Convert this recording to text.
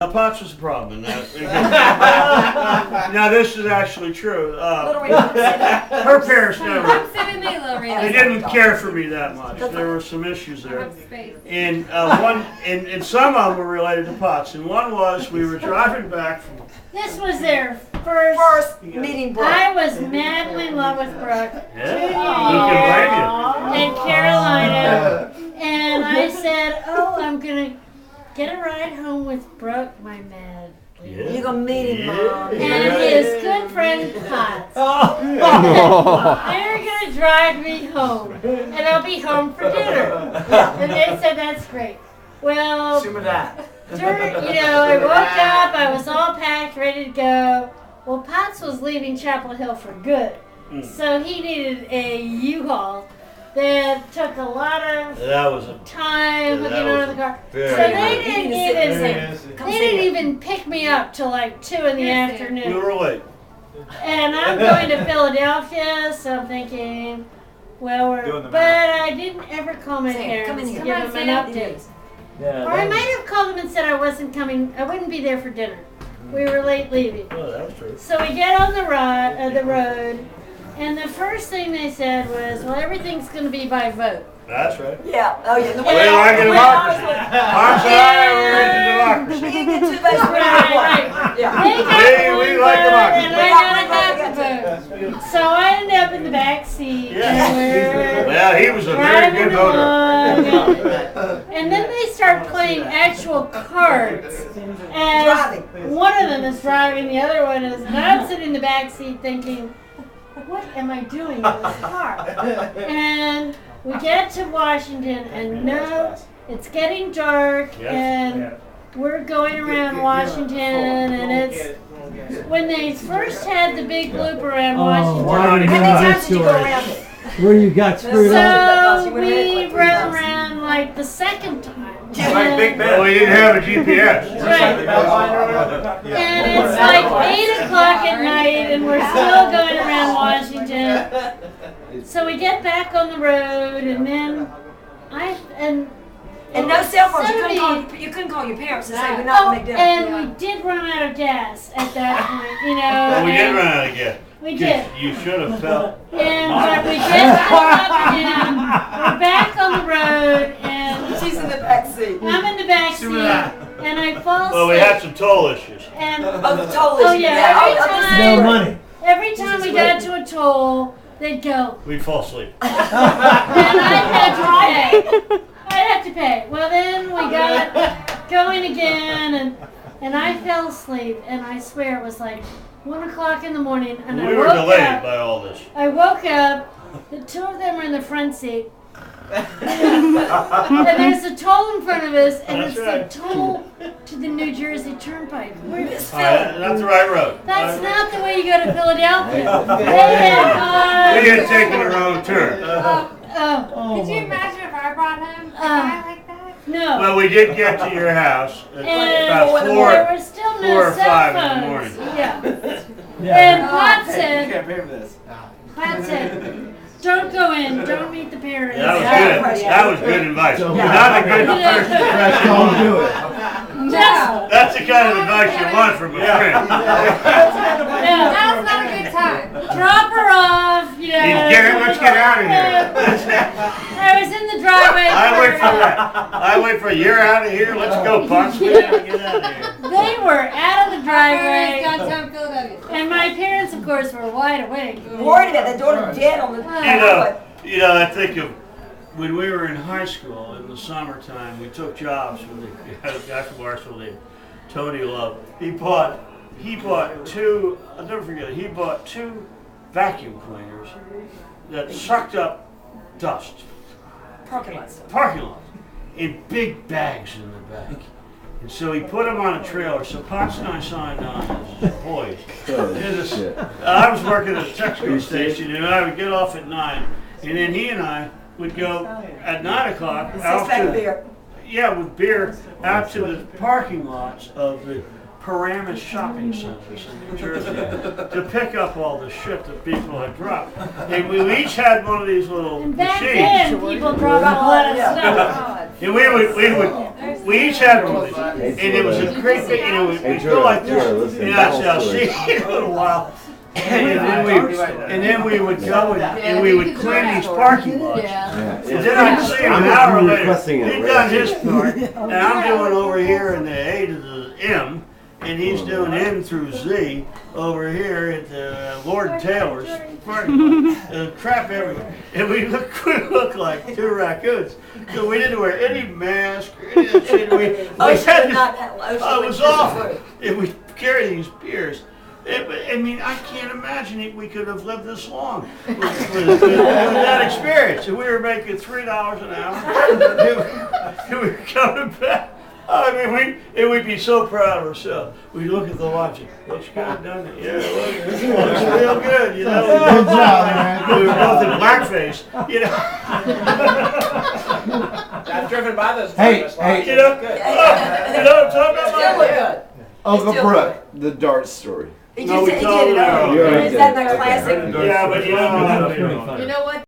Now, Potts was a problem in that. Now, this is actually true. Her parents never, they didn't care for me that much. There were some issues there. And and some of them were related to Potts. And one was, we were driving back from... This was their first meeting, Brooke. I was madly in love with Brooke. Yeah, in Carolina. And I said, I'm going to get a ride home with Brooke, my mad. Yeah. You're going to meet him, Mom. And his good friend, Potts. They're going to drive me home. And I'll be home for dinner. And they said, that's great. Well, I woke up, I was all packed, ready to go. Well, Potts was leaving Chapel Hill for good. So he needed a U-Haul that took a lot of time hooking onto the car. So they didn't even pick me up till like 2 in the afternoon. We were late. And I'm going to Philadelphia, so I'm thinking, but I didn't ever call my parents to give them an update. Or I might have called them and said I wasn't coming, I wouldn't be there for dinner. We were late leaving. Oh, that was true. So we get on the road, and the first thing they said was, well, everything's going to be by vote. That's right. Yeah. Oh, yeah. We like a democracy. Pops and I were into democracy. You get 2 votes for Right. Yeah. We like democracy. And I got a vote. So I ended up in the back seat. Well, he was a very good voter. And then they start playing actual cards. And one of them is driving, the other one is, and I'm sitting in the back seat thinking, what am I doing in this car? And we get to Washington, and no, it's getting dark, and we're going around Washington, and it's when they first had the big loop around Washington. How many times did you go around it? Where you got screwed up? So we ran around like the second time. Well, we didn't have a GPS. Right. And it's like 8 o'clock at night, and we're still going around Washington. So we get back on the road, and then and no cell phones. You couldn't call your parents and say we're not going to make dinner. And we did run out of gas at that point, Well, we did run out of gas. We did. You should have felt. But we get up again. We're back on the road, and she's in the back seat. I'm in the back seat, and I fall asleep. Well, we had some toll issues. And the toll issues. No money. Every time we got to a toll, they'd go. We'd fall asleep. And I'd have to pay. Well, then we got going again, and I fell asleep, and I swear it was like 1 o'clock in the morning, and we were delayed by all this. I woke up, the 2 of them were in the front seat, and there's a toll in front of us, and it's the toll to the New Jersey Turnpike. That's the right road. That's not the way you go to Philadelphia. We had taken a wrong turn. Could you imagine if I brought him a guy like that? No. Well, we did get to your house at about 4 there were still no 4 or 5 cell in the phones. morning. And Pot said, You can't pay for this. don't go in, don't meet the parents. That was good. That was good advice. Not a good first impression. Don't do it. That's the kind of advice you want from a friend. That's not a good time. Drop her off, Let's get out of here. I was in the driveway. I wait for you're out of here. Let's go, Pops. We gotta get out of here. They were out of the driveway. Downtown Philadelphia. And my parents, of course, were wide awake. Worried about the daughter dead on the I think of when we were in high school in the summertime, we took jobs with a guy from Barstool named Tony Love. He bought 2, I'll never forget it, he bought 2 vacuum cleaners that sucked up dust. parking lots. In big bags in the back. And so he put them on a trailer. So Potts and I signed on as boys. I was working at a Texaco station, and I would get off at 9, and then he and I would go at 9 o'clock out to with beer out to the parking lots of the Paramus shopping centers in New Jersey to pick up all the shit that people had dropped. And we each had one of these little and back machines. then, people dropped a lot of stuff. And we would we each had one of these, and it was a great thing. And it would go like this. And I'll see you in a little while. And then we would go and we would clean these parking lots. And then I'd see him an hour later. He'd done his part, and I'm doing over here in the A to the M, and he's doing N through Z over here at the Lord Taylor's parking lot. Crap everywhere. And we look like two raccoons. So we didn't wear any mask or any of that shit. It was awful. And we carried these beers. I mean, I can't imagine we could have lived this long with that experience. And we were making $3 an hour. And we were coming back. I mean, we'd be so proud of ourselves. We'd look at the watch. Looks good, doesn't it? Yeah, looks real good. You know, Good job, man. we were both in blackface. You know. I've driven by those. Hey, You know. You know what I'm talking Still look about? good. Uncle Still Brooke, the dart story. He No, just we he told did it him. over. You already Is that did. that classic? Yeah, but you know. Pretty funny. You know what?